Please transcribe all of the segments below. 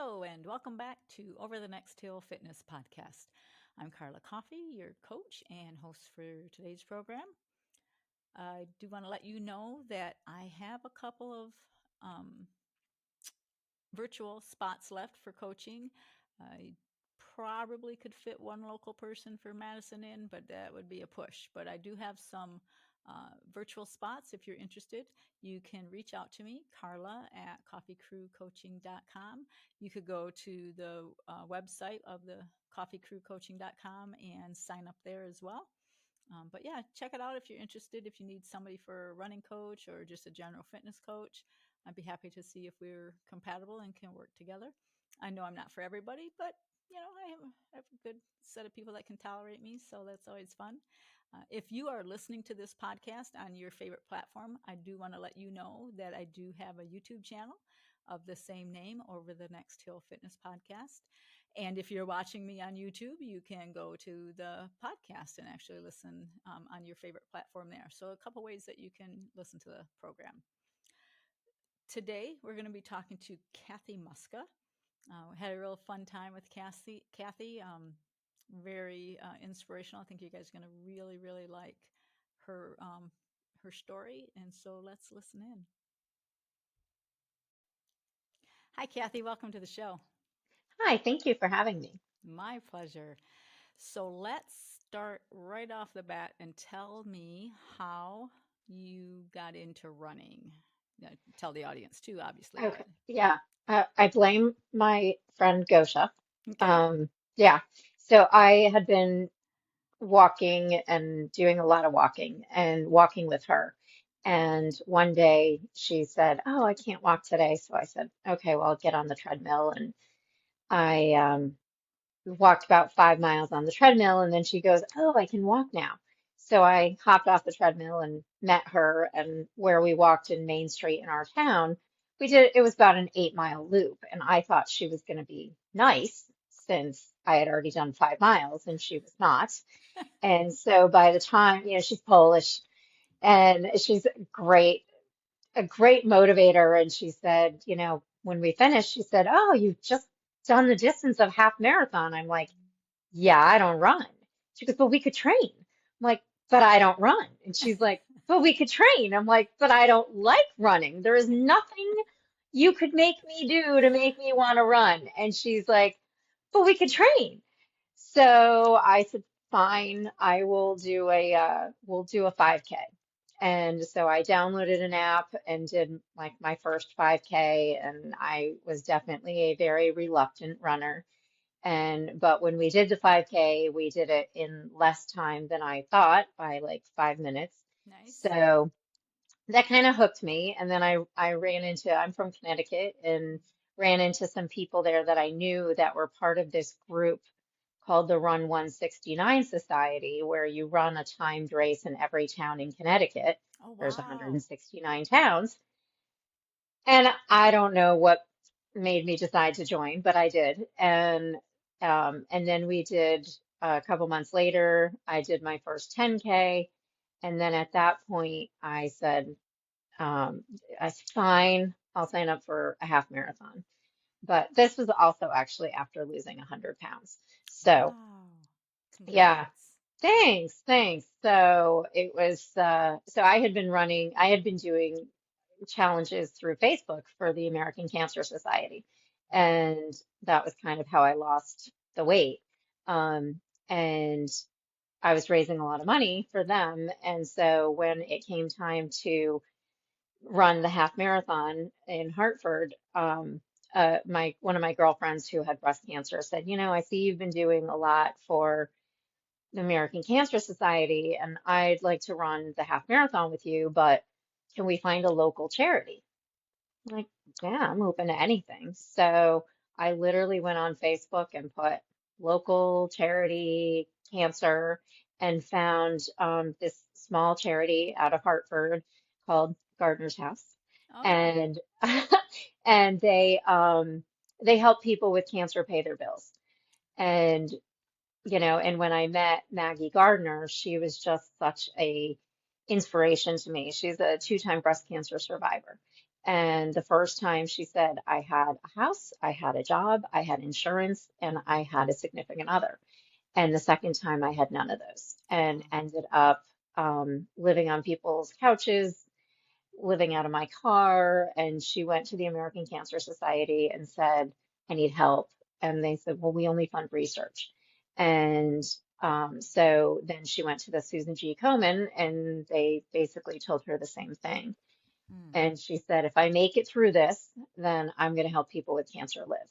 Hello, and welcome back to Over the Next Hill Fitness Podcast. I'm Carla Coffey, your coach and host for today's program. I do want to let you know that I have a couple of um, virtual spots left for coaching. I probably could fit one local person for Madison in, but that would be a push. But I do have some virtual spots. If you're interested, you can reach out to me, Carla at coffeecrewcoaching.com. You could go to the website of the coffeecrewcoaching.com and sign up there as well. But yeah, check it out if you're interested. If you need somebody for a running coach or just a general fitness coach, I'd be happy to see if we're compatible and can work together. I know I'm not for everybody, but I have a good set of people that can tolerate me, so that's always fun. If you are listening to this podcast on your favorite platform, I do want to let you know that I do have a YouTube channel of the same name, Over the Next Hill Fitness Podcast. And if you're watching me on YouTube, you can go to the podcast and actually listen on your favorite platform there. So a couple ways that you can listen to the program. Today, we're going to be talking to Kathy Muska. We had a real fun time with Kathy, very inspirational. I think you guys are going to really, really like her story. And so let's listen in. Hi, Kathy. Welcome to the show. Hi, thank you for having me. My pleasure. So let's start right off the bat and tell me how you got into running. Tell the audience too, obviously, but Okay, yeah, I blame my friend Gosha. okay. Yeah, so I had been walking and doing a lot of walking and walking with her. And one day she said, "Oh, I can't walk today." So I said, "Okay, well, I'll get on the treadmill." And I we walked about 5 miles on the treadmill, and then she goes, "Oh, I can walk now." So I hopped off the treadmill and met her, and where we walked in Main Street in our town, it was about an 8 mile loop, and I thought she was going to be nice since I had already done 5 miles and she was not. And so by the time, she's Polish and she's great, a great motivator. And she said, when we finished, she said, "Oh, you've just done the distance of half marathon." I'm like, "Yeah, I don't run." She goes, "But we could train." I'm like, "But I don't run." And she's like, "But we could train." I'm like, "But I don't like running. There is nothing you could make me do to make me want to run." And she's like, "But we could train." So I said, "Fine, I will do we'll do a 5K." And so I downloaded an app and did like my first 5K, and I was definitely a very reluctant runner. But when we did the 5K, we did it in less time than I thought by like 5 minutes. Nice. So that kind of hooked me. And then I I'm from Connecticut and ran into some people there that I knew that were part of this group called the Run 169 Society, where you run a timed race in every town in Connecticut. Oh, There's wow. 169 towns. And I don't know what made me decide to join, but I did. And then we did a couple months later, I did my first 10K. And then at that point, um, I said, "Fine, I'll sign up for a half marathon." But this was also actually after losing 100 pounds. So, Wow. yeah, Congrats. thanks. So so I had been doing challenges through Facebook for the American Cancer Society. And that was kind of how I lost the weight. And I was raising a lot of money for them. And so when it came time to run the half marathon in Hartford, my one of my girlfriends who had breast cancer said, "I see you've been doing a lot for the American Cancer Society, and I'd like to run the half marathon with you, but can we find a local charity?" Like, yeah, I'm open to anything. So I literally went on Facebook and put local charity cancer and found this small charity out of Hartford called Gardner's House. Okay. And and they help people with cancer pay their bills. And and when I met Maggie Gardner, she was just such a inspiration to me. She's a two-time breast cancer survivor. And the first time she said, I had a house, I had a job, I had insurance, and I had a significant other. And the second time I had none of those and Oh. ended up living on people's couches, living out of my car. And she went to the American Cancer Society and said, I need help. And they said, well, we only fund research. And so then she went to the Susan G. Komen and they basically told her the same thing. Mm. And she said, if I make it through this, then I'm going to help people with cancer live.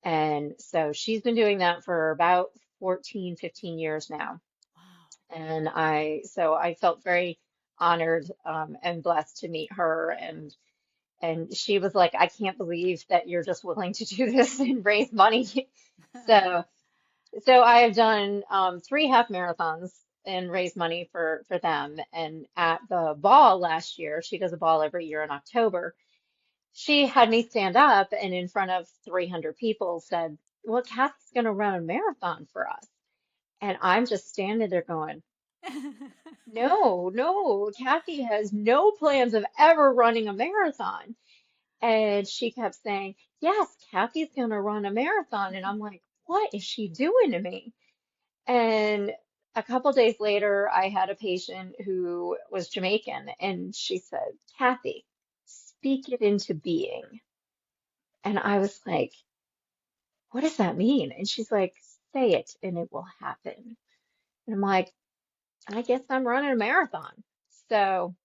And so she's been doing that for about 14, 15 years now. Wow. And so I felt very honored and blessed to meet her. And she was like, I can't believe that you're just willing to do this and raise money. So, so I have done three half marathons and raised money for them. And at the ball last year, she does a ball every year in October. She had me stand up and in front of 300 people said, well, Kathy's going to run a marathon for us. And I'm just standing there going, no, no, Kathy has no plans of ever running a marathon. And she kept saying, yes, Kathy's going to run a marathon. And I'm like, what is she doing to me? And a couple days later, I had a patient who was Jamaican, and she said, Kathy, speak it into being. And I was like, what does that mean? And she's like, say it and it will happen. And I'm like, I guess I'm running a marathon. So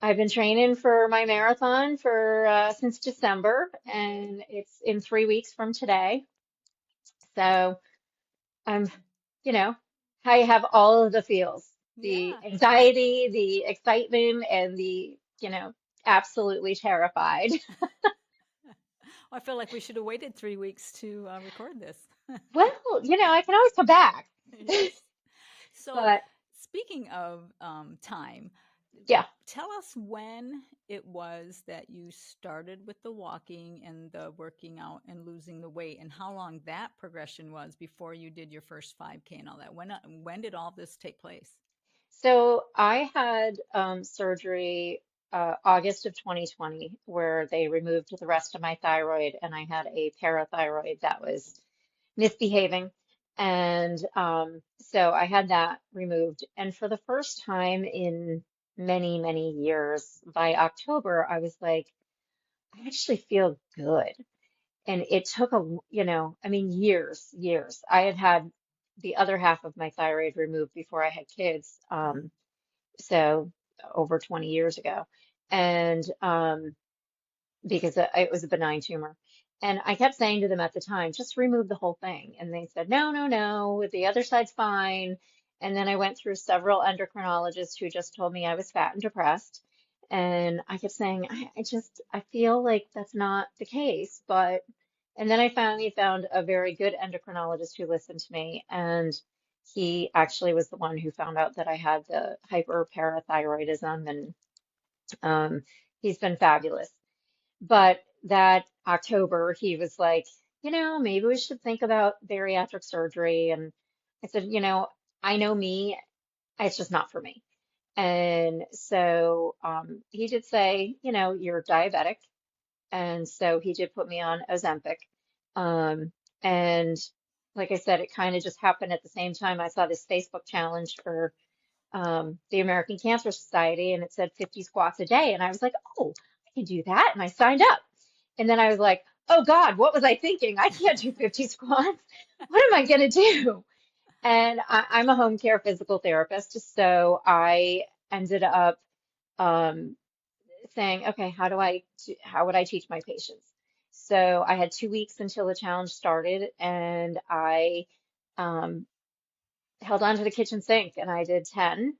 I've been training for my marathon for since December, Okay. and it's in 3 weeks from today. So I'm, you know, I have all of the feels, the Yeah. anxiety, the excitement, and the absolutely terrified. I feel like we should have waited 3 weeks to record this. Well, I can always come back. Yes. So, But speaking of time, yeah. tell us when it was that you started with the walking and the working out and losing the weight, and how long that progression was before you did your first 5K and all that. When did all this take place? So I had surgery August of 2020 where they removed the rest of my thyroid and I had a parathyroid that was misbehaving. And so I had that removed. And for the first time in many, many years, by October, I was like, I actually feel good. And it took I mean, years, years. I had had the other half of my thyroid removed before I had kids. So over 20 years ago. And because it was a benign tumor. And I kept saying to them at the time, just remove the whole thing. And they said, no, no, no, the other side's fine. And then I went through several endocrinologists who just told me I was fat and depressed. And I kept saying, I feel like that's not the case. And then I finally found a very good endocrinologist who listened to me. And he actually was the one who found out that I had the hyperparathyroidism. And um, he's been fabulous. But that October, he was like, maybe we should think about bariatric surgery. And I said, I know me, it's just not for me. And so he did say, you're diabetic. And so he did put me on Ozempic. Um, and like I said, it kind of just happened at the same time I saw this Facebook challenge for the American Cancer Society, and it said 50 squats a day. And I was like, oh, I can do that. And I signed up. And then I was like, oh God, what was I thinking? I can't do 50 squats. What am I going to do? And I'm a home care physical therapist. So I ended up um, saying, okay, how would I teach my patients? So I had 2 weeks until the challenge started, and I um, held on to the kitchen sink, and I did 10.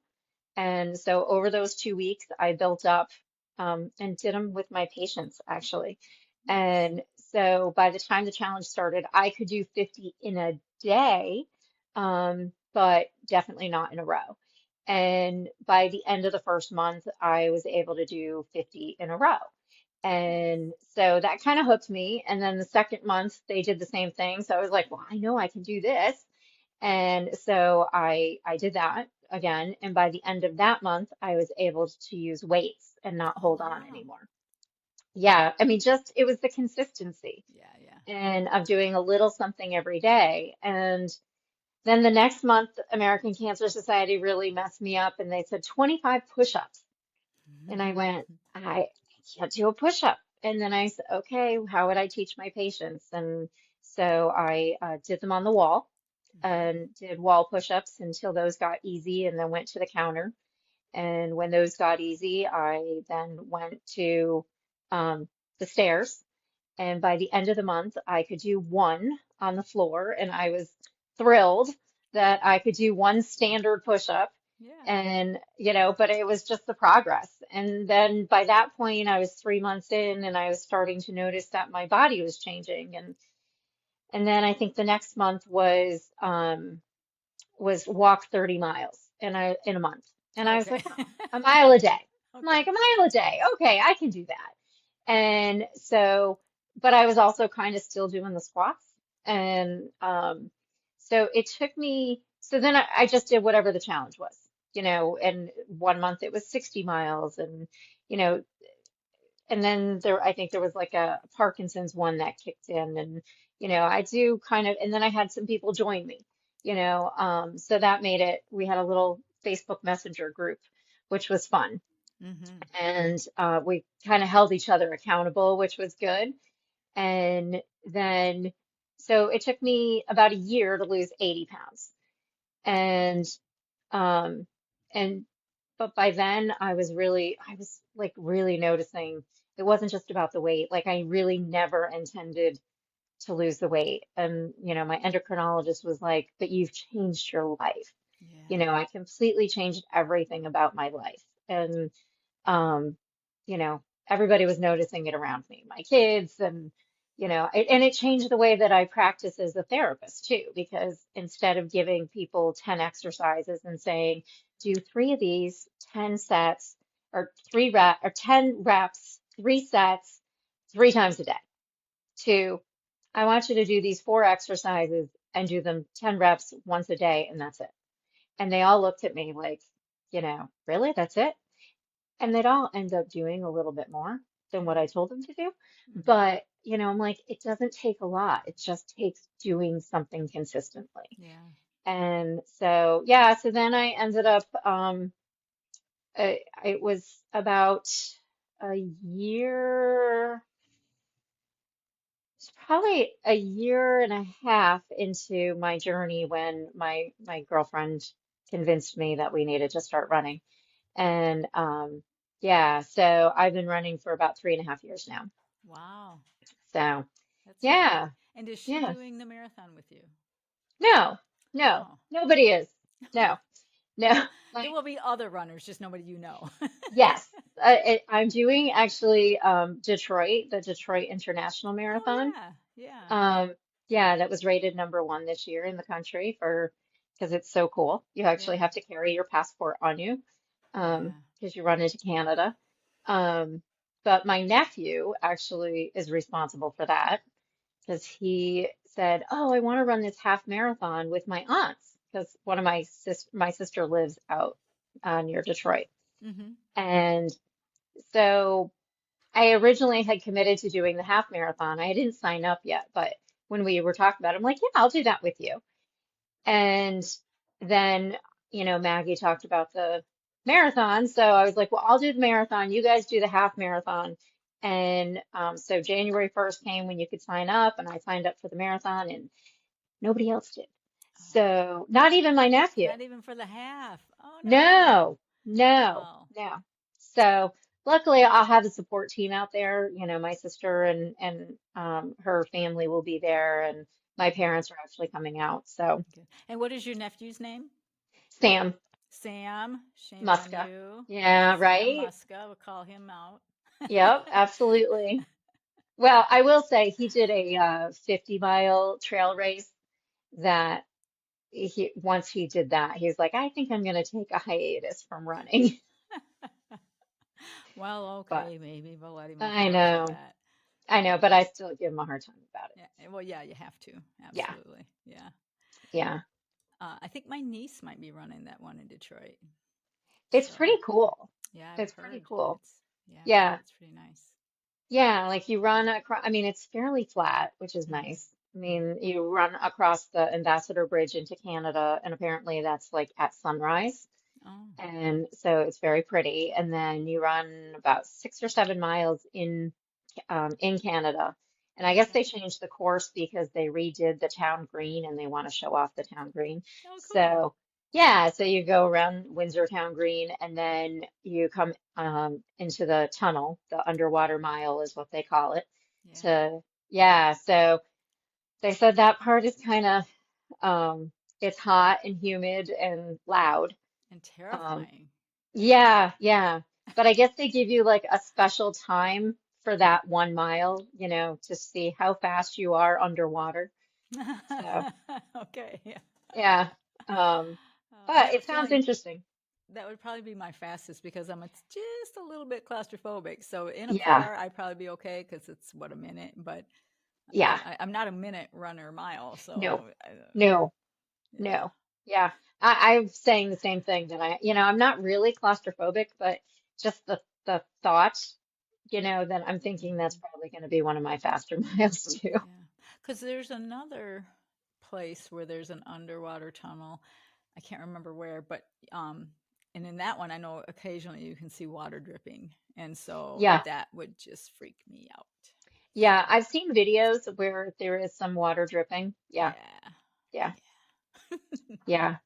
And so over those 2 weeks, I built up and did them with my patients actually. Nice. And so by the time the challenge started, I could do 50 in a day, but definitely not in a row. And by the end of the first month, I was able to do 50 in a row. Nice. And so that kind of hooked me. And then the second month, they did the same thing. So I was like, well, I know I can do this. And so I did that again, and by the end of that month, I was able to use weights and not Oh, hold on wow. anymore. yeah, I mean, just it was the consistency Yeah, yeah. and of doing a little something every day. And then the next month, American Cancer Society really messed me up and they said 25 push-ups. And I went, I can't do a push-up. And then I said, okay, how would I teach my patients? And so I did them on the wall and did wall push-ups until those got easy and then went to the counter. And when those got easy, I then went to um, the stairs. And by the end of the month, I could do one on the floor. And I was thrilled that I could do one standard push-up. Yeah. And, but it was just the progress. And then by that point, I was 3 months in and I was starting to notice that my body was changing. And then I think the next month was walk 30 miles in a month. And I was Okay. like, oh, a mile a day. I'm Okay. like, a mile a day. Okay, I can do that. And so, but I was also kind of still doing the squats. And so it took me, so then I just did whatever the challenge was, and 1 month it was 60 miles you know, and then I think there was like a Parkinson's one that kicked in, and I do kind of, and then I had some people join me, so that made it. We had a little Facebook Messenger group, which was fun, Mm-hmm. and we kind of held each other accountable, which was good. And then, so it took me about a year to lose 80 pounds, and um, and but by then I was like really noticing it wasn't just about the weight. Like I really never intended to lose the weight. And, my endocrinologist was like, but you've changed your life. Yeah. I completely changed everything about my life. And um, everybody was noticing it around me, my kids, and and it changed the way that I practice as a therapist too, because instead of giving people 10 exercises and saying, do three of these, 10 sets, or 10 reps, 3 sets, 3 times a day, to I want you to do these 4 exercises and do them 10 reps once a day, and that's it. And they all looked at me like, really? That's it? And they'd all end up doing a little bit more than what Yeah. I told them to do. Mm-hmm. But, I'm like, it doesn't take a lot. It just takes doing something consistently. Yeah. And so, yeah, so then I ended up, it was about a year, it's probably a year and a half into my journey when my girlfriend convinced me that we needed to start running. And yeah, so I've been running for about 3.5 years now. Wow. So That's great. yeah, And is she yeah. doing the marathon with you? No, no, Oh. nobody is. No, no. There will be other runners, just nobody you know. Yes, I'm doing actually Detroit, the Detroit International Oh Marathon. yeah. Yeah. Um, yeah, that was rated #1 this year in the country for because it's so cool. You actually Yeah. have to carry your passport on you Yeah. because you run into Canada. Um, but my nephew actually is responsible for that because he said, "Oh, I want to run this half marathon with my aunts because one of my sister lives out near Detroit." Mm-hmm. And so I originally had committed to doing the half marathon. I didn't sign up yet, but when we were talking about it, I'm like, yeah, I'll do that with you. And then, Maggie talked about the marathon. So I was like, well, I'll do the marathon. You guys do the half marathon. And so January 1st came when you could sign up, and I signed up for the marathon, and nobody else did. Oh. So not even my nephew. Not even for the half. Oh no. No, no, Oh. no. So luckily I'll have a support team out there. My sister and her family will be there and my Mm-hmm. parents are actually coming out. So Good. And what is your nephew's name? Sam Sam. Shame on Muska. you. Yeah, Sam right? Muska. We'll call him out. Yep, absolutely. Well, I will say he did a 50-mile trail race that once he did that, he's like, I think I'm going to take a hiatus from running. Well, But okay, maybe we'll let him off the I hook for know, that. I know, but I still give him a hard time about it. Yeah. Well, yeah, you have to. Yeah. Absolutely. Yeah. Yeah. I think my niece might be running that one in Detroit. It's So, pretty cool. yeah, I've It's pretty heard cool. it's, yeah, I've heard Yeah. it's pretty nice. Yeah, like you run across, I mean, it's fairly flat, which is Hmm. nice. I mean, you run across the Ambassador Bridge into Canada, and apparently that's like at sunrise. Oh, And so it's very pretty. And then you run about 6 or 7 miles in Canada. And I guess okay. they changed the course because they redid the town green and they want to show off the town green. Oh, cool. So, yeah, so you go around Windsor Town Green and then you come into the tunnel. The underwater mile is what they call it. Yeah. Yeah, so they said that part is kind of, it's hot and humid and loud. And Um, terrifying. yeah, yeah. But I guess they give you like a special time for that 1 mile, to see how fast you are underwater. So, Okay. Yeah. yeah. Um, I but have a it sounds feeling interesting. that would probably be my fastest because just a little bit claustrophobic. So in a Yeah, car, I'd probably be okay because it's what, a minute, but yeah. I'm not a minute runner mile. No, So no, yeah. no. Yeah. I'm saying the same thing that I'm not really claustrophobic, but just the thought, that I'm thinking that's Mhm. probably going to be one of my faster miles too. Yeah. Because there's another place where there's an underwater tunnel. I can't remember where, but um, and in that one, I know occasionally you can see water dripping, and so Yeah. that would just freak me out. Yeah, So I've seen videos where there is some water dripping. Yeah, yeah, yeah, yeah. yeah.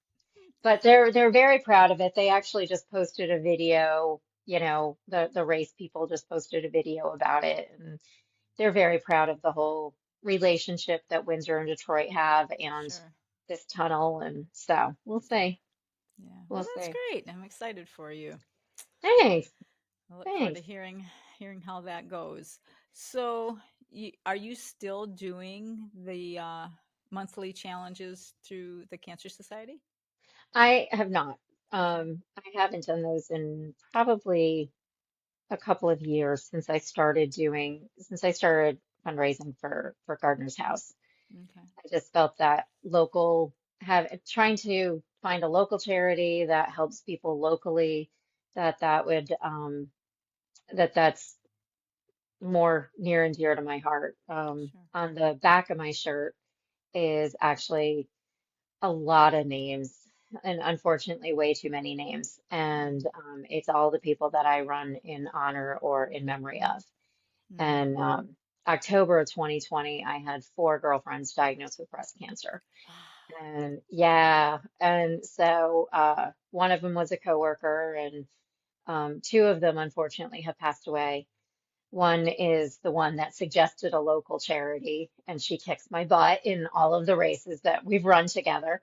But they're very proud of it. They actually just posted a video, the race people just posted a video about it, and they're very proud of the whole relationship that Windsor and Detroit have and Sure. this tunnel. And so we'll see. Yeah. Well, We'll that's see. great. I'm excited for you. Thanks. I look forward to Thanks. hearing how that goes. So, are you still doing the monthly challenges through the Cancer Society? I have not. Okay. I haven't done those in probably a couple of years since I started fundraising for Gardner's house. Okay. I just felt that trying to find a local charity that helps people locally, that would that's more near and dear to my heart. Sure. On the back of my shirt is actually a lot of names, and unfortunately way too many names. And it's all the people that I run in honor or in memory of. Mm. And October of 2020, I had 4 girlfriends diagnosed with breast cancer. Wow. And yeah, and so one of them was a coworker, and 2 of them unfortunately have passed away. One is the one that suggested a local charity, and she kicks my butt in all of the races that we've run together.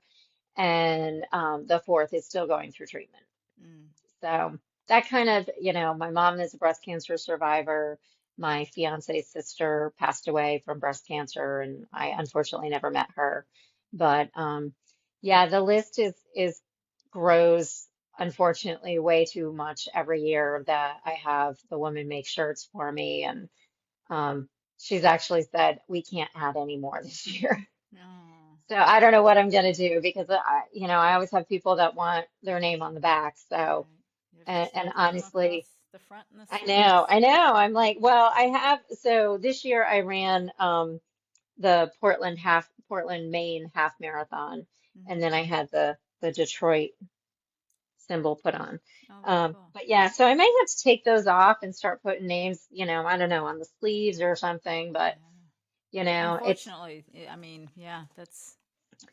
And the fourth is still going through treatment. Mm. So that kind of, my mom is a breast cancer survivor. My fiance's sister passed away from breast cancer, and I unfortunately never met her. But yeah, the list is grows unfortunately way too much every year that I have the woman make shirts for me, and she's actually said we can't add any more this year. Oh, So I don't know what I'm gonna do because I always have people that want their name on the back. So right. You have to and start putting them across honestly, the front and the I know, sleeves. I know. I'm like, well, so this year I ran the Portland, Maine half marathon, and Hmm. then I had the Detroit symbol put on. Oh, very cool. But yeah, so I may have to take those off and start putting names, I don't know, on the sleeves or something, but Yeah. it's Unfortunately, I mean, yeah, that's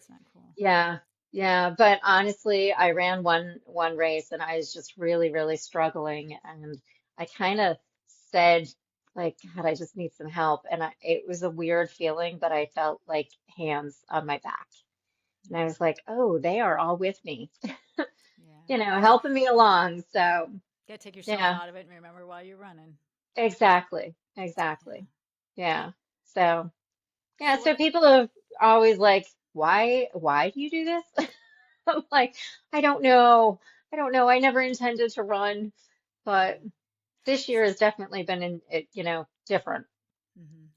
not cool. yeah, yeah. But honestly, I ran one race and I was just really, really struggling. And I kind of said, like, God, I just need some help. And it was a weird feeling, but I felt like hands on my back. And I Mm. was like, oh, they are all with me, Yeah. Well, helping me along. So, gotta take yourself yeah, out of it and remember while you're running. exactly, Yeah. exactly. Yeah. So, yeah, So so what? people have always like, why do you do this? I'm like, I don't know. I don't know. I never intended to run, but Yeah. this year has definitely been different.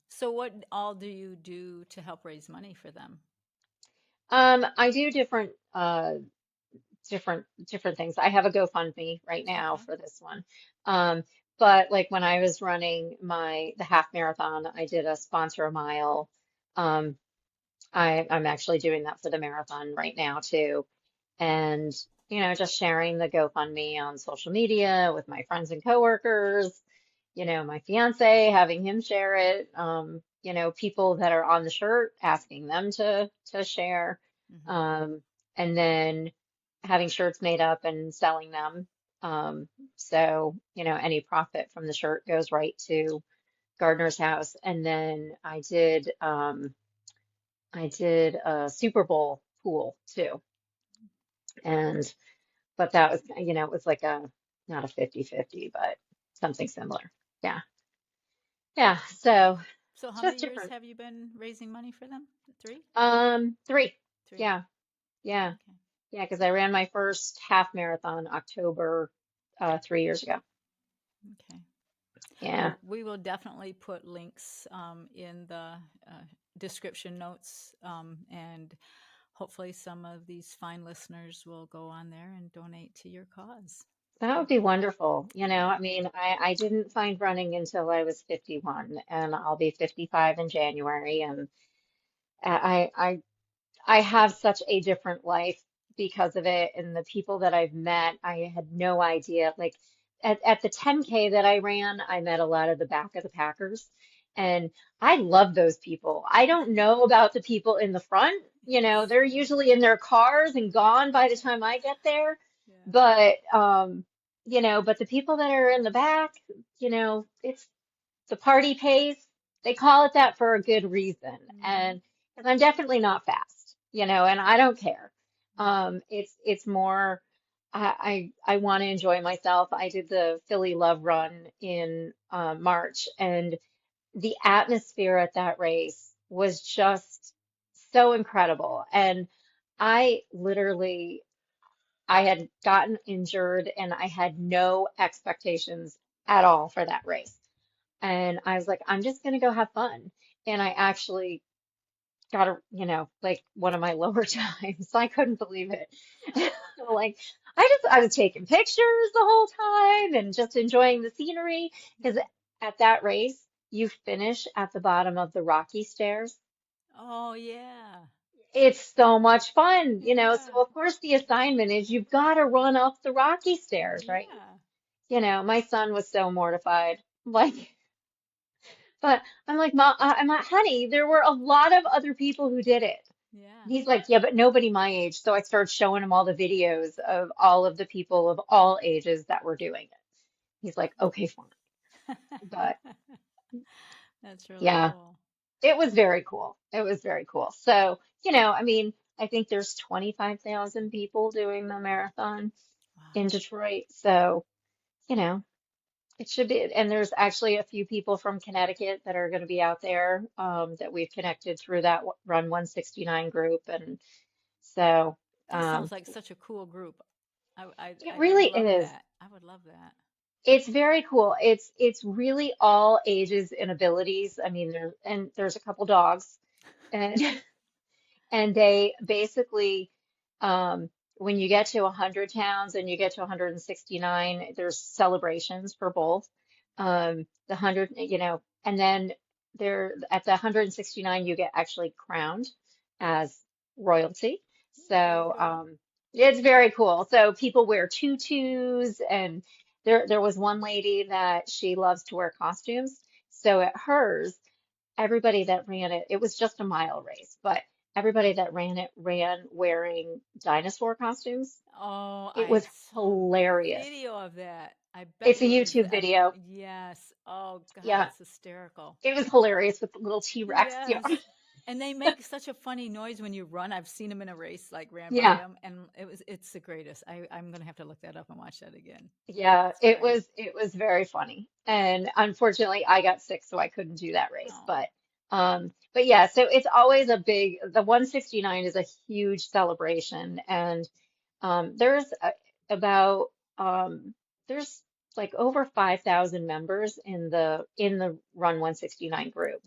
So what all do you do to help raise money for them? I do different things. I have a GoFundMe right now Okay. for this one. Um, But like when I was running the half marathon, I did a sponsor a mile. Um, I'm actually doing that for the marathon right now too. And, just sharing the GoFundMe on social media with my friends and coworkers, my fiance, having him share it, people that are on the shirt, asking them to share, Hmm. um, and then having shirts made up and selling them. So, any profit from the shirt goes right to Gardner's house. And then I did a Super Bowl pool too. And but that was, it was like not a 50-50, but something similar. Yeah. Yeah. So So how many just years different. have you been raising money for them? Three? Three. Three. Yeah. Yeah. Okay. Yeah. Because I ran my first half marathon October 3 years ago. Okay. Yeah. Well, we will definitely put links in the uh, description notes, and hopefully some of these fine listeners will go on there and donate to your cause. That would be wonderful. Yeah. I mean, I didn't find running until I was 51, and I'll be 55 in January. And I have such a different life because of it, and the people that I've met, I had no idea. Like at the 10K that I ran, I met a lot of the back of the Packers, and I love those people. I don't know about the people in the front. Yes. They're usually in their cars and gone by the time I get there. Yeah. But the people that are in the back, it's the party pace. They call it that for a good reason. Mm-hmm. And because I'm definitely not fast, and I don't care. Mm-hmm. It's more I want to enjoy myself. I did the Philly Love Run in March, and the atmosphere at that race was just so incredible. And I literally I had gotten injured and I had no expectations at all for that race. And I was like, I'm just going to go have fun. And I actually got like one of my lower times. I couldn't believe it. Like, I was taking pictures the whole time and just enjoying the scenery because Yeah. at that race, you finish at the bottom of the Rocky Stairs. Oh, yeah. It's so much fun, Yeah. So of course the assignment is you've got to run up the Rocky Stairs, right? Yeah. My son was so mortified. Like, but I'm like, Mom, I'm like, honey, there were a lot of other people who did it. Yeah. And he's like, yeah, but nobody my age. So I started showing him all the videos of all of the people of all ages that were doing it. He's like, okay, fine. But That's really yeah, cool. it was very cool. It was very cool. So, I mean, I think there's 25,000 people doing the marathon in Wow. Detroit. So, you know, it should be, and there's actually a few people from Connecticut that are going to be out there that we've connected through that Run 169 group. And so That um, sounds like such a cool group. it I would really love is. that. I would love that. It's very cool. It's really all ages and abilities. I mean, there's a couple dogs, and and they basically, when you get to 100 towns and you get to 169, there's celebrations for both. The 100, and then there at the 169, you get actually crowned as royalty. Very So cool. it's very cool. So people wear tutus, and there was one lady that she loves to wear costumes. So at hers, everybody that ran it, it was just a mile race, but everybody that ran it ran wearing dinosaur costumes. Oh, It I was saw a hilarious. video of that. I bet It's a you it was, YouTube video. yes. Oh God, Yeah, that's hysterical. it was hilarious with the little T-Rex. Yeah. Yes. And they make such a funny noise when you run. I've seen them in a race, like ran by Yeah. them, and it's the greatest. I'm gonna have to look that up and watch that again. Yeah, That's it great. was it was very funny. And unfortunately I got sick so I couldn't do that race. Oh, But yeah, so it's always the 169 is a huge celebration. And there's about there's like over 5,000 members in the Run 169 group.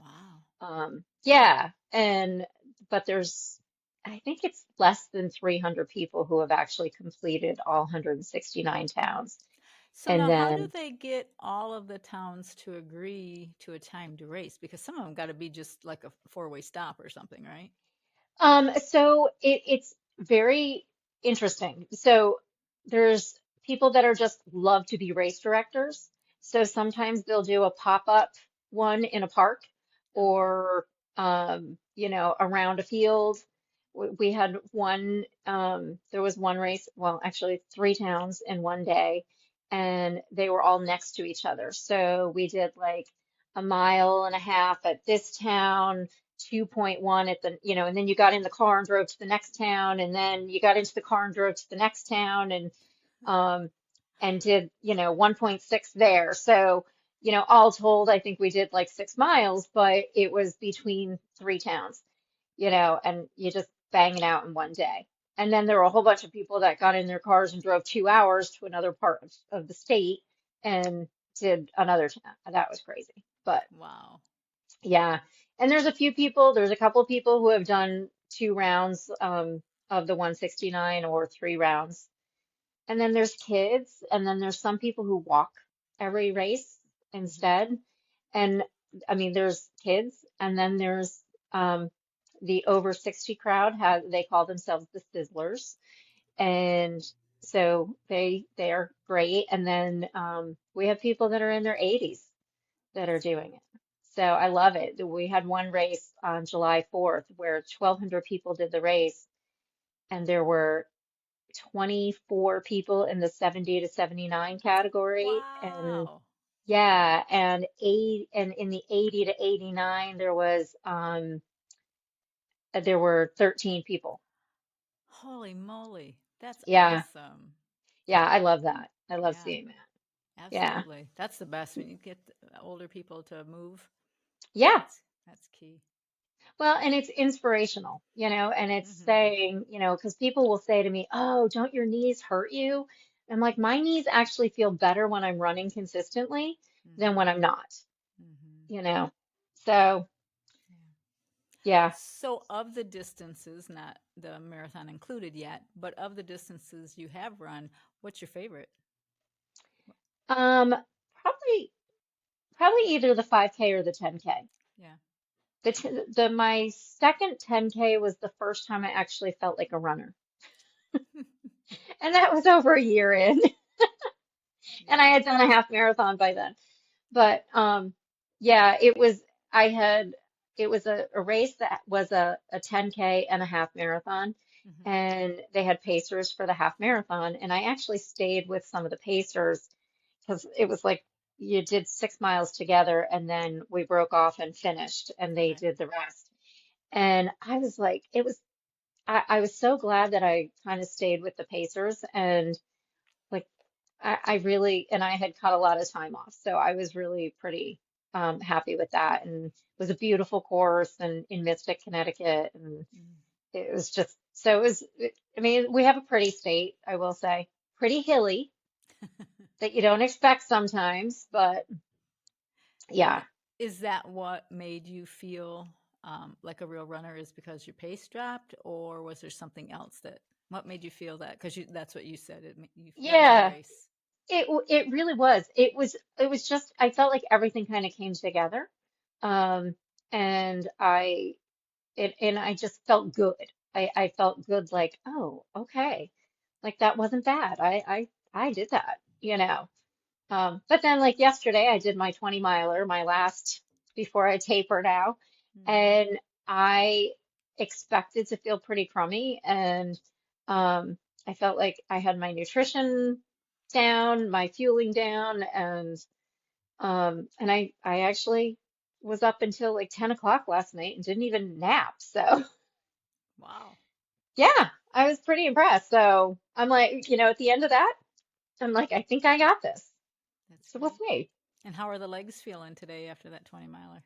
wow. Yeah, but I think it's less than 300 people who have actually completed all 169 towns. So And now, how do then they get all of the towns to agree to a timed race? Because some of them got to be just like a four-way stop or something, right? So it's very interesting. So there's people that are just love to be race directors. So sometimes they'll do a pop-up one in a park Okay. or around a field. We had one, there was one race, well, actually three towns in one day, and they were all next to each other. So we did like a mile and a half at this town, 2.1 at and then you got in the car and drove to the next town, and then you got into the car and drove to the next town, um, and did, 1.6 there. So, all told, I think we did like 6 miles, but it was between three towns, and you just bang it out in one day. And then there were a whole bunch of people that got in their cars and drove 2 hours to another part of the state and did another town. That was crazy. But Wow. yeah, and there's a couple of people who have done 2 rounds of the 169 or 3 rounds. And then there's kids, and then there's some people who walk every race Hmm. instead. And I mean, there's kids, and then there's the over 60 crowd, they call themselves the Sizzlers. And so they are great. And then we have people that are in their 80s that are That's cool. doing it. So I love it. We had one race on July 4th where 1,200 people did the race, and there were 24 people in the 70 to 79 category. And Wow. yeah, and in the 80 to 89 there were 13 people. Holy moly. That's Yeah. awesome. Yeah, I love that. I love Yeah, seeing that. Yeah. absolutely. That's the best when you get the older people to move. Yeah. That's key. Well, and it's inspirational, and it's Hmm. saying, because people will say to me, "Oh, don't your knees hurt you?" I'm like, my knees actually feel better when I'm running consistently than when Hmm. I'm not, Hmm. you know. So, Yeah. yeah. So, of the distances, not the marathon included yet, but of the distances you have run, what's your favorite? Um, probably either the 5K or the 10K. Yeah. My second 10K was the first time I actually felt like a runner. And that was over a year in, and I Yeah. had done a half marathon by then. But yeah, it was a race that was a 10K and a half marathon, Hmm. and they had pacers for the half marathon, and I actually stayed with some of the pacers because it was like you did 6 miles together, and then we broke off and finished, and they Right. did the rest. And I was like, I was so glad that I kind of stayed with the pacers, and like I really, and I had cut a lot of time off, so I was really pretty happy with that. And it was a beautiful course and in Mystic, Connecticut, and Mm. it was just so I mean, we have a pretty state, I will say, pretty hilly that you don't expect sometimes, but yeah. Is that what made you feel like a real runner? Is because your pace dropped, or was there something else that? What made you feel that? Because that's what you said. That was your Yeah, race. it really was. It was just I felt like everything kind of came together. Um and I just felt good. I felt good like, oh, okay. Like that wasn't bad. I did that, But then like yesterday I did my 20 miler, my last before I taper now, Hmm. and I expected to feel pretty crummy, and I felt like I had my nutrition down, my fueling down, and I actually was up until like 10 o'clock last night and didn't even nap. So Wow, yeah, I was pretty impressed. So I'm like, at the end of that, I'm like, I think I got this. that's So we'll great. see. And how are the legs feeling today after that 20 miler?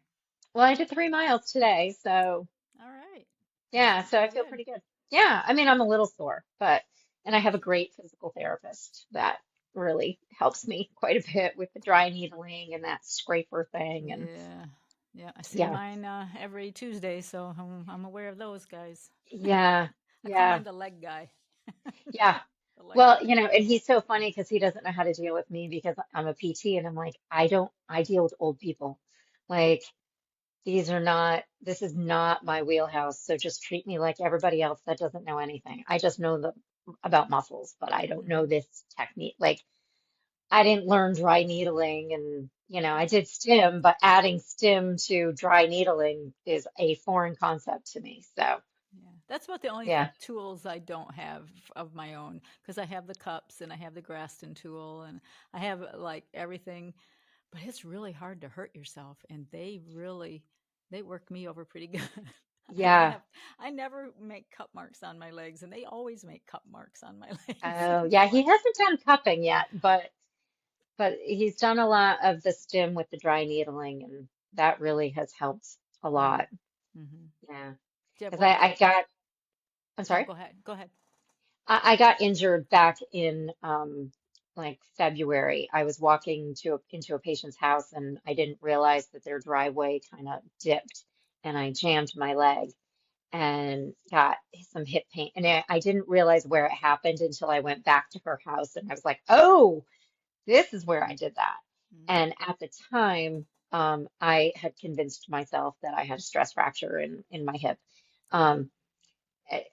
Well, I did 3 miles today, so All right, that yeah, sounds so I pretty feel good. pretty good. Yeah, I mean, I'm a little sore, and I have a Gotcha. great physical therapist that really helps me quite a bit with the dry needling and that scraper thing. And Yeah, yeah. I see yeah, mine every Tuesday, so I'm aware of those guys. yeah, I call yeah, mine the leg guy. yeah. Well, electric. and he's so funny because he doesn't know how to deal with me because I'm a PT and I'm like, I deal with old people. Like, this is not my wheelhouse. So just treat me like everybody else that doesn't know anything. I just know about muscles, but I don't know Hmm. this technique. Like, I didn't learn dry needling and, I Yeah. did stim, but adding stim to dry needling is a foreign concept to me. So, Yeah, that's about the only yeah. tools I don't have of my own because I have the cups and I have the Graston tool and I have like everything, but it's really hard to hurt yourself and they work me over pretty good. I don't Yeah. have I never make cup marks on my legs and they always make cup marks on my legs. Oh, It's yeah. He like, hasn't done cupping yet, but he's done a lot of the stim with the dry needling, and that really has helped a mm, lot. hmm. Yeah. Do you have Because what I'm no, sorry, go ahead. Go ahead. I got injured back in like February. I was walking into a patient's house, and I didn't realize that their driveway kind of dipped, and I jammed my leg and got some hip pain. And I didn't realize where it happened until I went back to her house, and I was like, oh. This is where I did that. Mm, And at the time, I had convinced myself that I had a stress fracture in my hip. Um,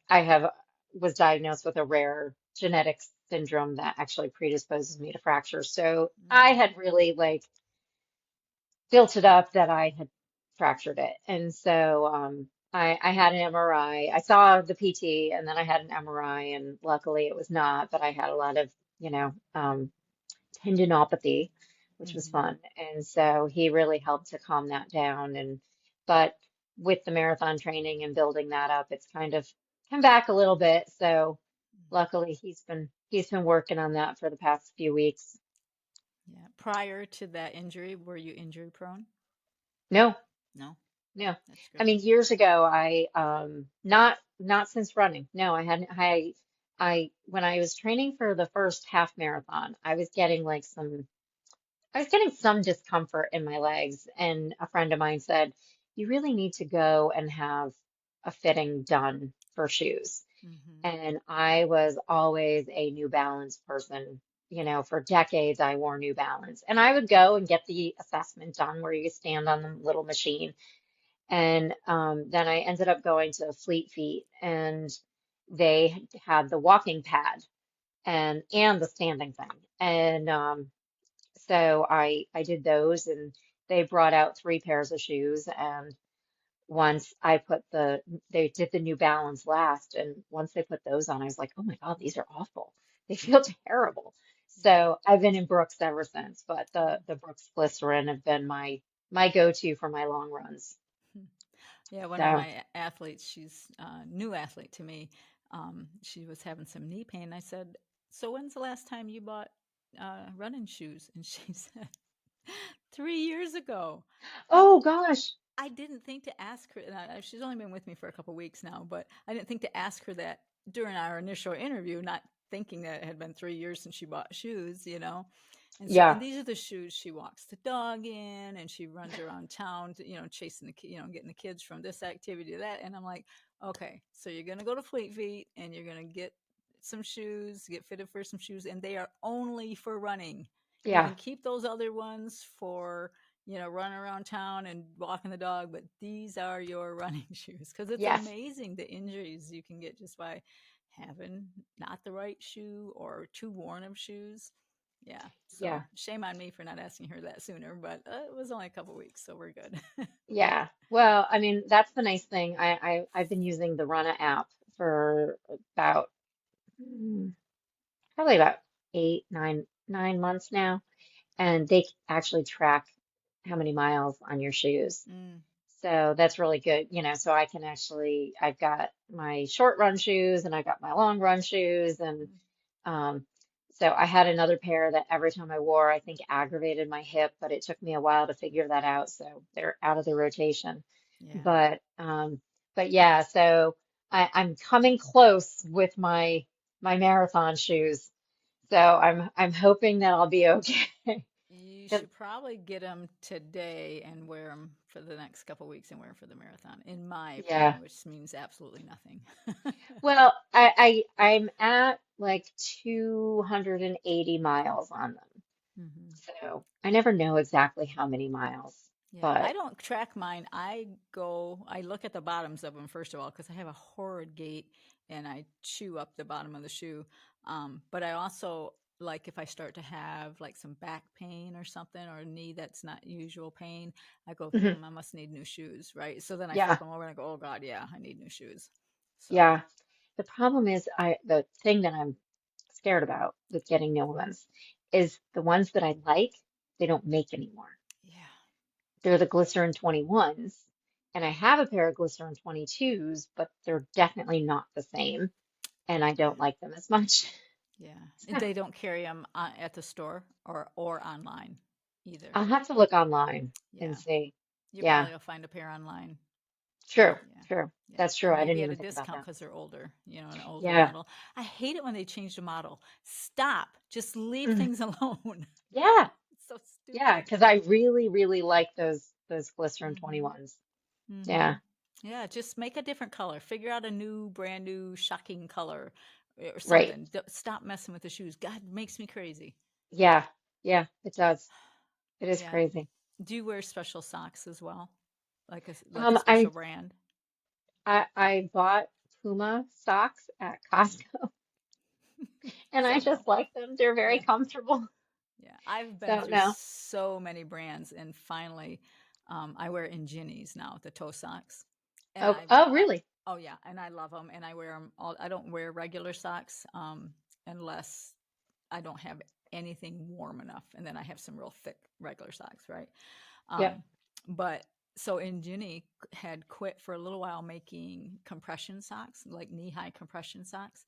I was diagnosed with a rare genetic syndrome that actually predisposes me to fractures. So I mm, had really like built it up that I had fractured it. And so I had an MRI. I saw the PT and then I had an MRI, and luckily it was not, but I had a lot of, you know, um, tendinopathy, which was hmm. fun. And so he really helped to calm that down. But with the marathon training and building that up, it's kind of come back a little bit. So luckily he's been working on that for the past few weeks. Yeah. Prior to that injury, were you injury prone? No, No, no. that's I great. mean, years ago, not since running. No, I hadn't. When I was training for the first half marathon, I was getting some discomfort in my legs, and a friend of mine said, "You really need to go and have a fitting done for shoes." Hmm. And I was always a New Balance person. For decades, I wore New Balance. And I would go and get the assessment done where you stand on the little machine. And then I ended up going to Fleet Feet, and they had the walking pad and the standing thing. And so I did those, and they brought out three pairs of shoes. And once I put they did the New Balance last, and once they put those on, I was like, oh my God, these are awful. They feel terrible. Yeah. So I've been in Brooks ever since, but the Mm. the Brooks Glycerin have been my go-to for my long runs. Yeah, one of So, my athletes, she's a new athlete to me. She was having some knee pain. I said, "So when's the last time you bought running shoes?" And she said, 3 years ago. And oh gosh, I didn't think to ask her. And she's only been with me for a couple weeks now, but I didn't think to ask her that during our initial interview, not thinking that it had been 3 years since she bought shoes. And so, and yeah, these are the shoes she walks the dog in, and she runs around town, chasing getting the kids from this activity to that. And I'm like, okay, so you're gonna go to Fleet Feet, and you're gonna get some shoes, get fitted for some shoes, and they are only for running. You yeah, can keep those other ones for running around town and walking the dog, but these are your running shoes because it's yes, amazing the injuries you can get just by having not the right shoe or too worn of shoes. Yeah. So yeah, shame on me for not asking her that sooner, but it was only a couple weeks, so we're good. yeah. Well, I mean, that's the nice thing. I've been using the Runa app for about probably about 8, 9 months now, and they actually track how many miles on your shoes. Mm, So that's really good, so I've got my short run shoes and I got my long run shoes, and mm, um, so I had another pair that every time I wore, I think aggravated my hip, but it took me a while to figure that out, so they're out of the rotation. yeah. But yeah, so I'm coming close with my marathon shoes. So I'm hoping that I'll be okay. You 'Cause- should probably get them today and wear them for the next couple weeks and wear them for the marathon, in my Yeah. opinion, which means absolutely nothing. Well, I'm at like 280 miles on them. Hmm. So I never know exactly how many miles, Yeah, I but don't track mine. I look at the bottoms of them first of all because I have a horrid gait and I chew up the bottom of the shoe. But I also like if I start to have like some back pain or something or a knee that's not usual pain, I go, mhm, I must need new shoes, right? So then I flip yeah, them over and I go, oh God, yeah, I need new shoes. So, yeah. The problem is the thing that I'm scared about with getting new ones is the ones that I like, they don't make anymore. yeah, They're the Glycerin 21s, and I have a pair of Glycerin 22s, but they're definitely not the same, and I don't yeah, like them as much. yeah. And they don't carry them at the store or online either. I'll have to look online and Yeah. see. You Yeah, probably will find a pair online. true, Yeah. true. Yeah. That's true. And I didn't maybe at even a think about discount that. because they're older, an older Yeah. model. I hate it when they change the model. Stop. Just leave Mm. things alone. Yeah, It's so yeah, stupid. because I really, really like those Glycerin Mm-hmm. 21s. Mm-hmm. Yeah, Yeah, just make a different color. Figure out a new, brand new, shocking color or right. something. Stop messing with the shoes. God, it makes me crazy. Yeah, yeah, it does. It is Yeah. crazy. Do you wear special socks as well? Like a Um, special I brand? I bought Puma socks at Costco, and I So no. just like them. They're very Yeah. comfortable. Yeah, I've been So through no. so many brands, and finally, I wear Inginis now, the toe socks, and Oh, oh, really? oh yeah, and I love them, and I wear them all. I don't wear regular socks, unless I don't have anything warm enough, and then I have some real thick regular socks, right? Yep, Um, but so Ingini had quit for a little while making compression socks, like knee-high compression socks,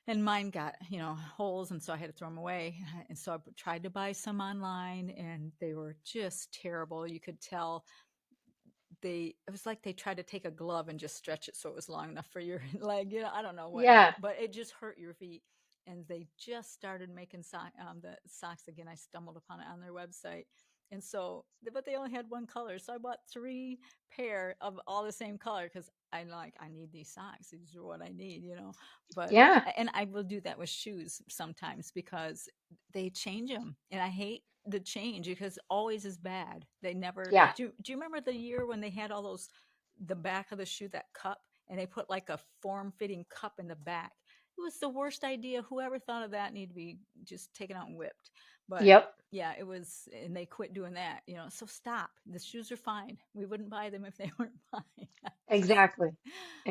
and mine got holes, and so I had to throw them away, and so I tried to buy some online and they were just terrible. You could tell it was like they tried to take a glove and just stretch it so it was long enough for your leg. I don't know what, yeah, but it just hurt your feet. And they just started making the socks again. I stumbled upon it on their website. And so, but they only had one color. So I bought three pair of all the same color because I need these socks. These are what I need. But, yeah, and I will do that with shoes sometimes because they change them. And I hate the change because always is bad. They never yeah, do you remember the year when they had all those the back of the shoe, that cup, and they put like a form-fitting cup in the back? It was the worst idea. Whoever thought of that need to be just taken out and whipped. But yep, yeah, it was, and they quit doing that. So stop. The shoes are fine. We wouldn't buy them if they weren't fine. Just exactly,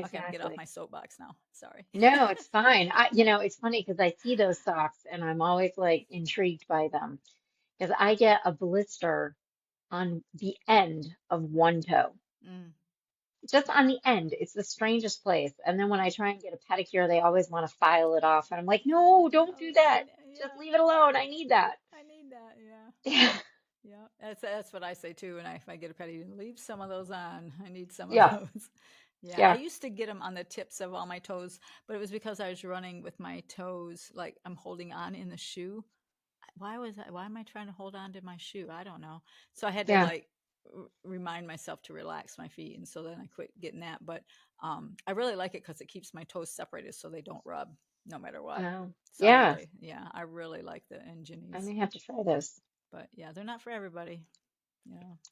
okay. I'm get off exactly. my soapbox now. Sorry. No, it's fine. It's funny because I see those socks and I'm always like intrigued by them because I get a blister on the end of one toe. Mm, Just on the end. It's the strangest place. And then when I yeah. try and get a pedicure, they always want to file it off. And I'm like, no, don't do that. Just Yeah. leave it alone. I need that. I need that. Yeah. Yeah. Yeah, that's what I say too. And if I get a petty, leave some of those on. I need some of Yeah. those. Yeah, I Yeah. used to get them on the tips of all my toes, but it was because I was running with my toes like I'm holding on in the shoe. Why am I trying to hold on to my shoe? I don't know. So I had to Yeah. like remind myself to relax my feet, and so then I quit getting that. But I really like it because it keeps my toes separated so they don't rub no matter what. So Yeah. I really like the I Ingenies. may have to try those. But yeah, they're not for everybody.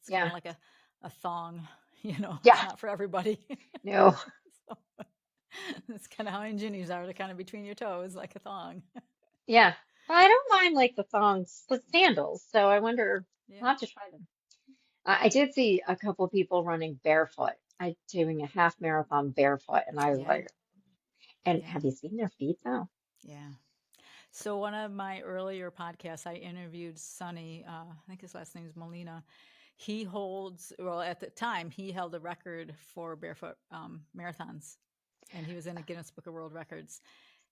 It's kind Yeah. of like a thong. It's Yeah. not for everybody. No. So that's kind of how Ingenies are. They're kind of between your toes, like a thong. Yeah. But I don't mind like the thongs with sandals. So I wonder, I'll Yeah, have to try them. I did see a couple people running barefoot. I doing a half marathon barefoot, and I was yeah, like, and yeah, have you seen their feet though? yeah. So one of my earlier podcasts, I interviewed Sonny. I think his last name is Molina. He holds, well, at the time, he held a record for barefoot marathons, and he was in the Guinness Book of World Records.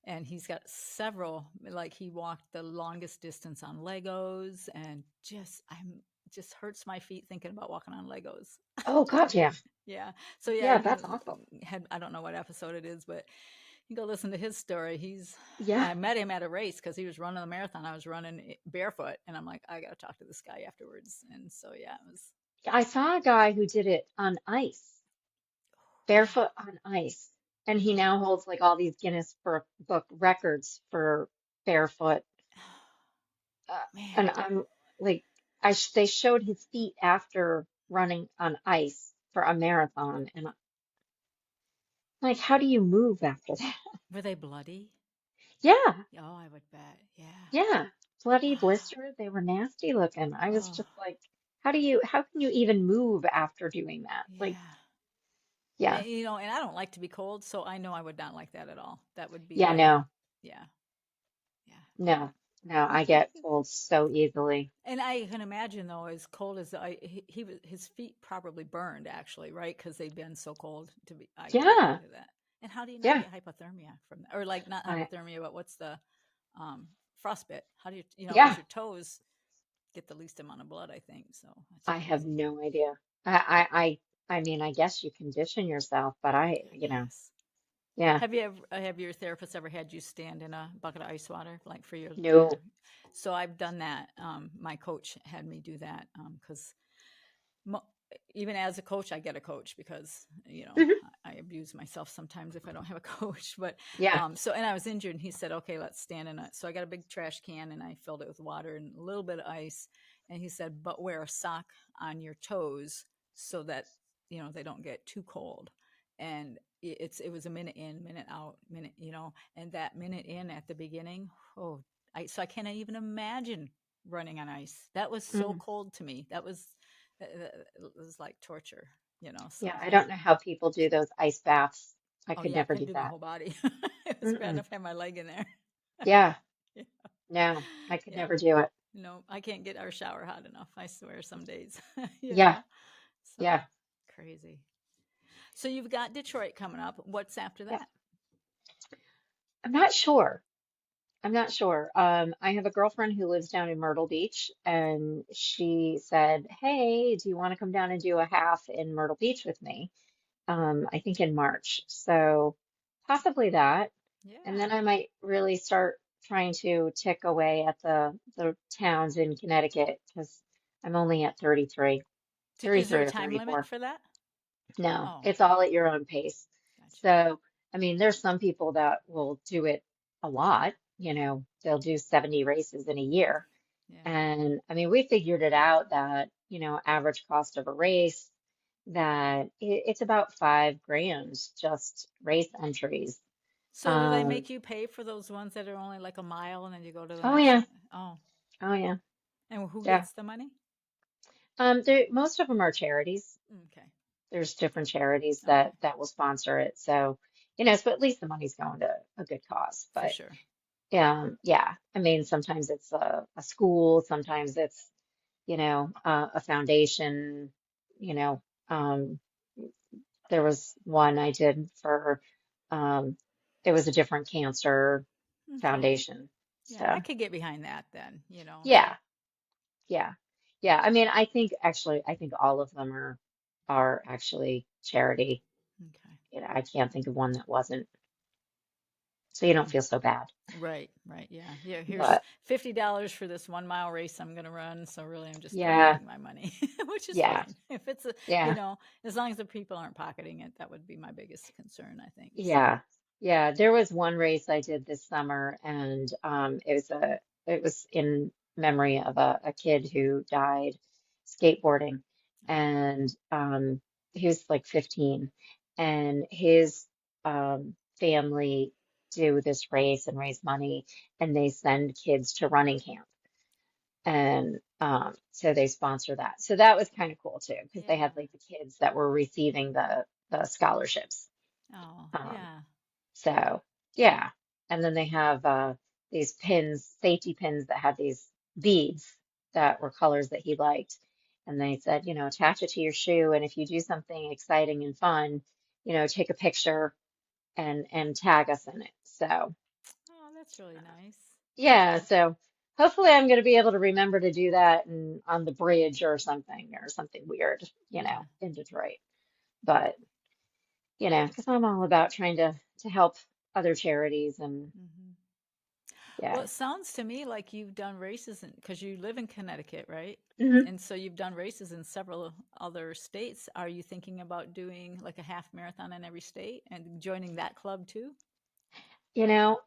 And he's got several, like he walked the longest distance on Legos, and just hurts my feet thinking about walking on Legos. Oh God, yeah. Yeah. So yeah, Yeah, you that's can awesome. had I don't know what episode it is, but you can go listen to his story. Yeah. I met him at a race because he was running the marathon. I was running barefoot, and I'm like, I got to talk to this guy afterwards. And so yeah, it was. I saw a guy who did it on ice, Yeah. barefoot on ice. And he Yeah. now holds like all these Guinness Book records for barefoot. And Man, I'm like, they showed his feet after running on ice for a marathon. And I'm like, how do you move after that? were they bloody? Yeah, Oh, I would bet. Yeah. yeah. Bloody Wow. blistered. They were nasty looking. I was Oh, just like, how can you even move after doing that? Like, yeah. yeah, And, and I don't like to be cold, so I know I would not like that at all. That would be yeah, like, no, yeah, yeah, no, no. I get cold so easily. And I can imagine though, as cold as his feet probably burned actually, right? Because they've been so cold to be. I can't Yeah, do that. And how do you not yeah. get hypothermia from that? Or like not I, hypothermia, but what's the frostbite? How do because yeah. your toes get the least amount of blood, I think. So that's I have crazy. no idea. I mean, I guess you condition yourself, but I guess. yeah, Have your therapist ever had you stand in a bucket of ice water, like for your? no. So I've done that. My coach had me do that because mo- even as a coach, I get a coach because Mhm. I abuse myself sometimes if I don't have a coach. But Yeah. and I was injured, and he said, "Okay, let's stand in it." So I got a big trash can and I filled it with water and a little bit of ice, and he said, "But wear a sock on your toes so that they don't get too cold." And it was a minute in, minute out, minute, and that minute in at the beginning, oh, I can't even imagine running on ice. That was so Mm. cold to me. It was like torture, Yeah, so I yeah. don't know how people do those ice baths. I Oh could yeah, I never couldn't do do my that. whole body. It was bad Mm-mm. enough to have my leg in there. Yeah, Yeah. no, I could Yeah. never do it. No, I can't get our shower hot enough, I swear, some days. you Yeah, know so yeah, crazy. So you've got Detroit coming up. What's after yeah. that? I'm not sure. I'm not sure. I have a girlfriend who lives down in Myrtle Beach, and she said, "Hey, do you want to come down and do a half in Myrtle Beach with me?" I think in March. So possibly that. And then Yeah. I might really start trying to tick away at the towns in Connecticut because I'm only at 33, Is there 33 a or time limit 34. for that? No, Oh, it's all at your own pace. gotcha. So, I mean, there's some people that will do it a lot, they'll do 70 races in a year. Yeah. And I mean, we figured it out that, average cost of a race, that it's about 5 grand just race entries. So do they Um, make you pay for those ones that are only like a mile and then you go to the oh next yeah, one? Oh, oh yeah, and who yeah. gets the money? Most of them are charities. Okay. There's different charities Okay. that will sponsor it. So, so at least the money's going to a good cause. For But sure. yeah, I mean, sometimes it's a school, sometimes it's, a foundation, you know, um, there was one I did for, um, it was a different cancer Okay. foundation. Yeah, I So could get behind that then. yeah, yeah, yeah. I mean, I think all of them are actually charity. Okay. I can't think of one that wasn't, so you don't feel so bad. Right, right. Yeah. Yeah. Here's But $50 for this 1 mile race I'm going to run. So really, I'm just yeah, donating my money, which is yeah, fine. If it's yeah, as long as the people aren't pocketing it, that would be my biggest concern, I think. So, yeah, yeah. There was one race I did this summer, and it was in memory of a kid who died skateboarding, oh, and he was like 15, and his family do this race and raise money, and they send kids to running camp. And so they sponsor that. So that was kind of cool too, because they yeah. had like the kids that were receiving the scholarships. Oh, Um, yeah. so yeah. And then they have these pins, safety pins that had these beads that were colors that he liked. And they said, attach it to your shoe, and if you do something exciting and fun, take a picture and tag us in it. So Oh, that's really nice. yeah, so hopefully I'm going to be able to remember to do that on the bridge or something weird, Yeah. in Detroit. But, because I'm all about trying to help other charities and hmm Well, Yeah. it sounds to me like you've done races because you live in Connecticut, right? Hmm. And so you've done races in several other states. Are you thinking about doing like a half marathon in every state and joining that club too?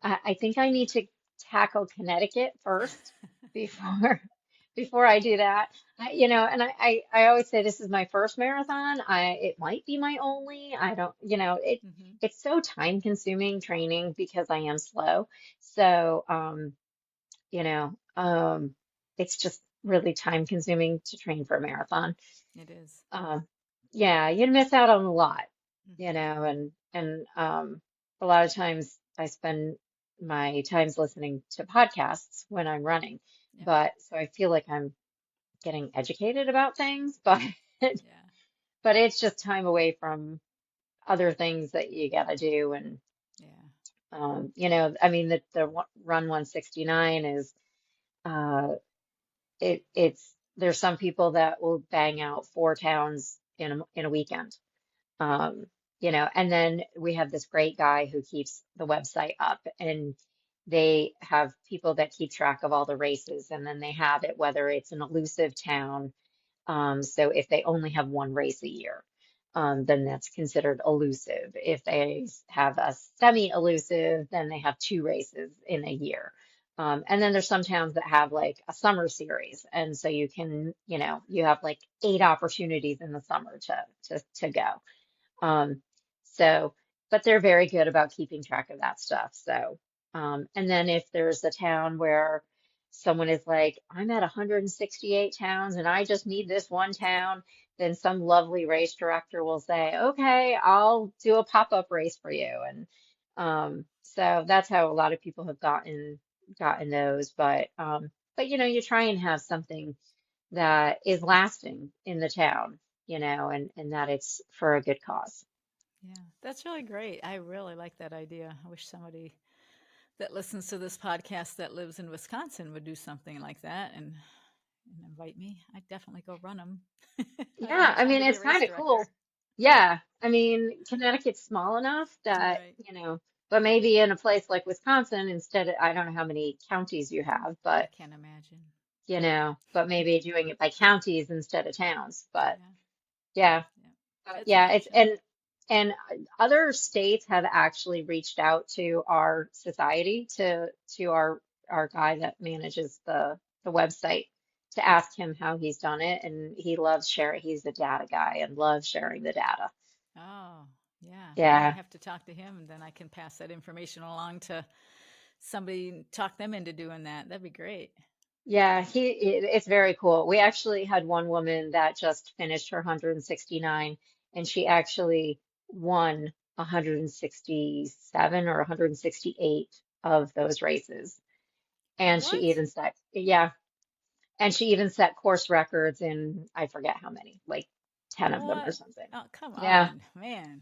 I think I need to tackle Connecticut first before before I do that. And I always say this is my first marathon. It might be my only. I don't, Hmm. it's so time consuming training because I am slow. So, you know, um, it's just really time consuming to train for a marathon. It is. Um, yeah, you'd miss out on a lot, Hmm. and a lot of times I spend my times listening to podcasts when I'm running. Yep. But so I feel like I'm getting educated about things, but Yeah. but it's just time away from other things that you gotta do. And Yeah. I mean the Run 169 is uh it's there's some people that will bang out 4 towns in a weekend. Um, and then we have this great guy who keeps the website up, and they have people that keep track of all the races, and then they have it whether it's an elusive town. So if they only have one race a year, then that's considered elusive. If they have a semi-elusive, then they have 2 races in a year. And then there's some towns that have like a summer series, and so you have like 8 opportunities in the summer to go. Um, so, but they're very good about keeping track of that stuff. So, and then if there's a town where someone is like, I'm at 168 towns and I just need this one town, then some lovely race director will say, okay, I'll do a pop-up race for you. And so that's how a lot of people have gotten those. But you try and have something that is lasting in the town, and that it's for a good cause. Yeah. That's really great. I really like that idea. I wish somebody that listens to this podcast that lives in Wisconsin would do something like that and invite me. I'd definitely go run them. I don't Yeah, have I time mean, to be a it's race kind of cool. director. Yeah, I mean, Connecticut's small enough that, Right. but maybe in a place like Wisconsin, I don't know how many counties you have, I but, can't imagine. but maybe doing it by counties instead of towns. But Yeah. yeah, Yeah. That's an yeah, it's option. and other states have actually reached out to our society to our guy that manages the website to ask him how he's done it, and he loves sharing. He's a data guy and loves sharing the data. Oh, yeah. I might Yeah. have to talk to him and then I can pass that information along to somebody and talk them into doing that. That'd be great. Yeah, it's very cool. We actually had one woman that just finished her 169, and she actually won 167 or 168 of those races. And she What? even set, yeah, and she even set course records in, I forget how many, like 10 of them or What? something. Oh, come Yeah, on, man.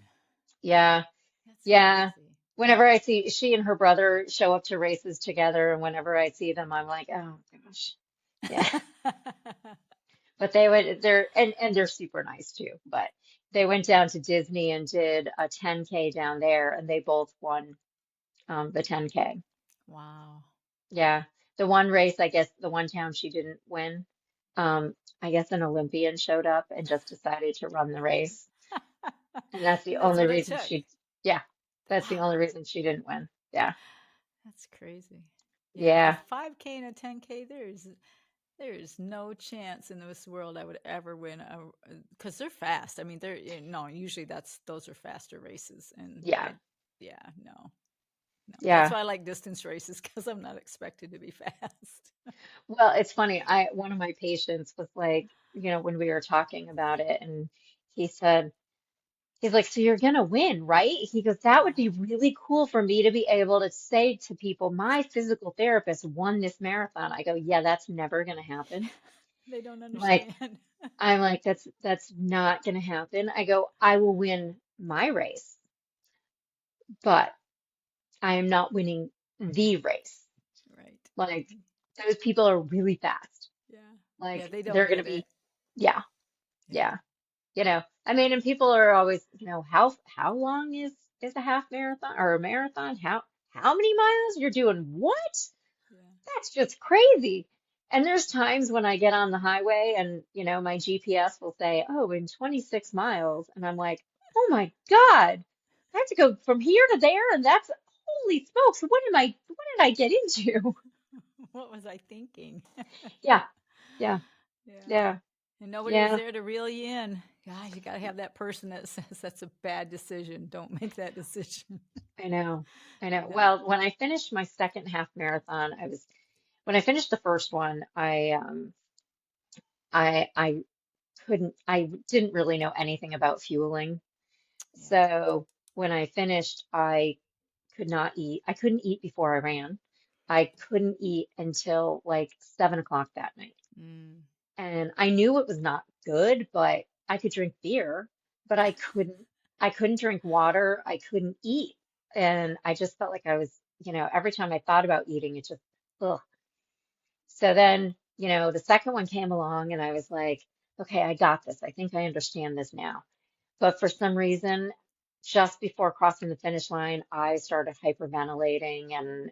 yeah, That's yeah. crazy. Whenever I see she and her brother show up to races together, and whenever I see them, I'm like, oh gosh. Yeah. But and they're super nice too. But they went down to Disney and did a 10K down there, and they both won the 10K. Wow. Yeah, the one race, I guess the one town she didn't win. I guess an Olympian showed up and just decided to run the race, and that's the And that's only what it reason took. yeah, that's the Wow. only reason she didn't win. Yeah, That's crazy. Yeah, a yeah, 5K and a 10K, there's no chance in this world I would ever win a because they're fast. I mean, no, usually those are faster races and yeah, yeah, no. No. That's yeah. why I like distance races because I'm not expected to be fast. Well, it's funny. I One of my patients was like, when we were talking about it, and he said. He's like, so you're gonna win, right? He goes, that would be Wow. really cool for me to be able to say to people, my physical therapist won this marathon. I go, yeah, that's never gonna happen. They don't Like, understand. I'm like, that's not gonna happen. I go, I will win my race, but I am not winning the race. Right. Like, those people are really fast. Yeah. Yeah, Like, they don't they're gonna get it. be, yeah, Yeah. yeah. I mean, and people are always, how long is a half marathon or a marathon? How many miles? You're doing what? that's just crazy. And there's times when I get on the highway and, my GPS will say, oh, in 26 miles. And I'm like, oh my God, I have to go from here to there. And that's, holy smokes, what did I get into? What was I thinking? Yeah, yeah, Yeah. yeah, And nobody was yeah. there to reel you in. Gosh, you got to have that person that says that's a bad decision. Don't make that decision. I know. I know. Yeah. Well, when I finished my second half marathon, when I finished the first one, I I didn't really know anything about fueling. Yeah. So when I finished, I could not eat. I couldn't eat before I ran. I couldn't eat until like 7 o'clock that night. Mm. And I knew it was not good, but I could drink beer, but I couldn't drink water. I couldn't eat. And I just felt like I was, every time I thought about eating, it just, ugh. So then, the second one came along and I was like, okay, I got this. I think I understand this now. But for some reason, just before crossing the finish line, I started hyperventilating and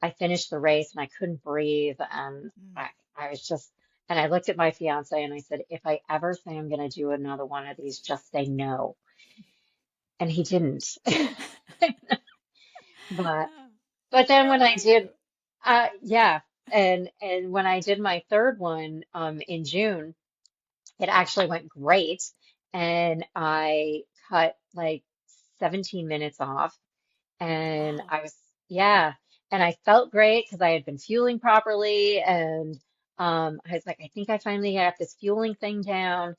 I finished the race and I couldn't breathe and Mm. I was just and I looked at my fiance and I said, if I ever say I'm going to do another one of these, just say no. And he didn't. But but then Where when I were did you? yeah, and when I did my third one in June, it actually went great. And I cut like 17 minutes off. And Wow. yeah, and I felt great because I had been fueling properly. And I was like, I think I finally got this fueling thing down.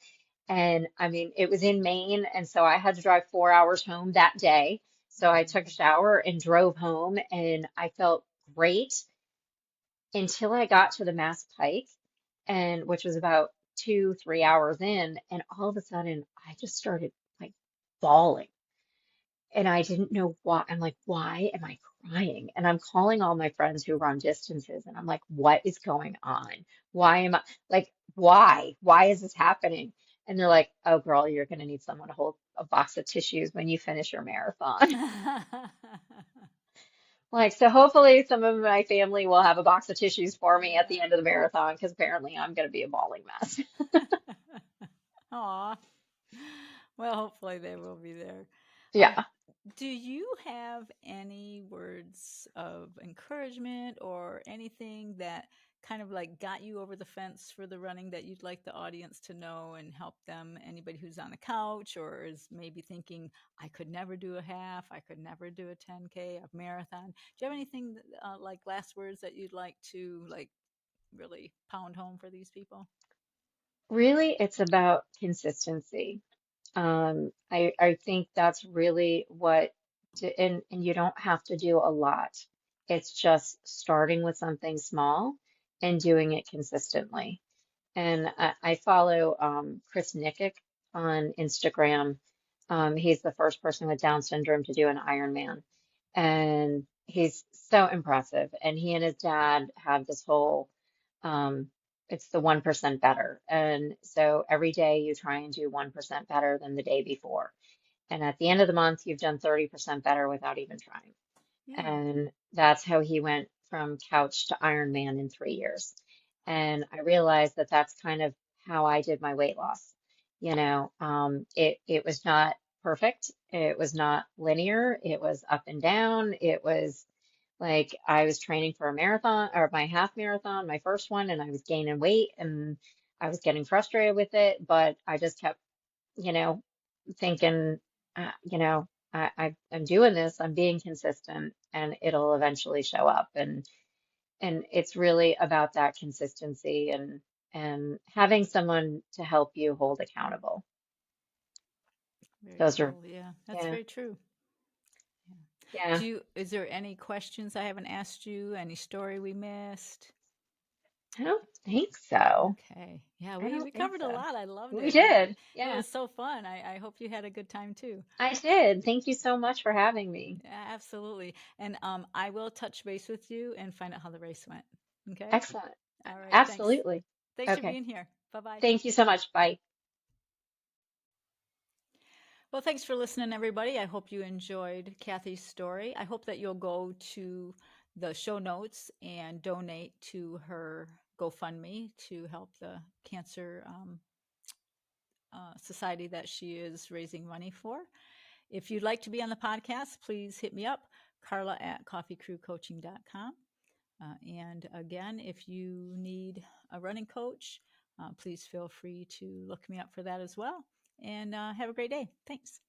And I mean, it was in Maine. And so I had to drive 4 hours home that day. So I took a Mm. shower and drove home and I felt great until I got to the Mass Pike, and which was about 2, 3 hours in, and all of a sudden I just started like bawling. And I didn't know why. I'm like, why am I crying? And I'm calling all my friends who run distances, and I'm like, what is going on? Why am I like, why? Why is this happening? And they're like, oh, girl, you're going to need someone to hold a box of tissues when you finish your marathon. Like, so hopefully some of my family will have a box of tissues for me at the Yeah. end of the marathon because apparently I'm going to be a bawling mess. Aw. Well, hopefully they will be there. Um, Yeah. do you have any words of encouragement or anything that kind of like got you over the fence for the running that you'd like the audience to know and help them? Anybody who's on the couch or is maybe thinking, I could never do a half, I could never do a 10K, a marathon. Do you have anything like last words that you'd like to like really pound home for these people? Really, it's about consistency. I think that's really and you don't have to do a lot. It's just starting with something small and doing it consistently. And I follow Chris Nickick on Instagram. He's the first person with Down syndrome to do an Ironman. And he's so impressive. And he and his dad have this whole, um, it's the 1% better. And so every day you try and do 1% better than the day before. And at the end of the month, you've done 30% better without even trying. Hmm. And that's how he went from couch to Ironman in 3 years. And I realized that that's kind of how I did my weight loss. It was not perfect. It was not linear. It was up and down. It was like I was training for a marathon or my half marathon, my first one, and I was gaining weight and I was getting frustrated with it, but I just kept, you know, thinking, I'm doing this, I'm being consistent, and it'll eventually show up. And it's really about that consistency and having someone to help you hold accountable. Very Those are, cool. Yeah, that's yeah, very true. Yeah. yeah. Is there any questions I haven't asked you? Any story we missed? I don't think so. Okay. Yeah, I we don't think covered a so. lot. I loved We it. And did. it Yeah, was so fun. I hope you had a good time too. I did. Thank you so much for having me. Yeah, absolutely. And I will touch base with you and find out how the race went. Okay? Excellent. All right. Thanks. Absolutely. Thanks for Okay. being here. Bye bye. Thank you so much. Bye. Well, thanks for listening, everybody. I hope you enjoyed Kathy's story. I hope that you'll go to the show notes and donate to her GoFundMe to help the cancer society that she is raising money for. If you'd like to be on the podcast, please hit me up, Carla at coffeecrewcoaching.com. And again, if you need a running coach, please feel free to look me up for that as well. And have a great day. Thanks.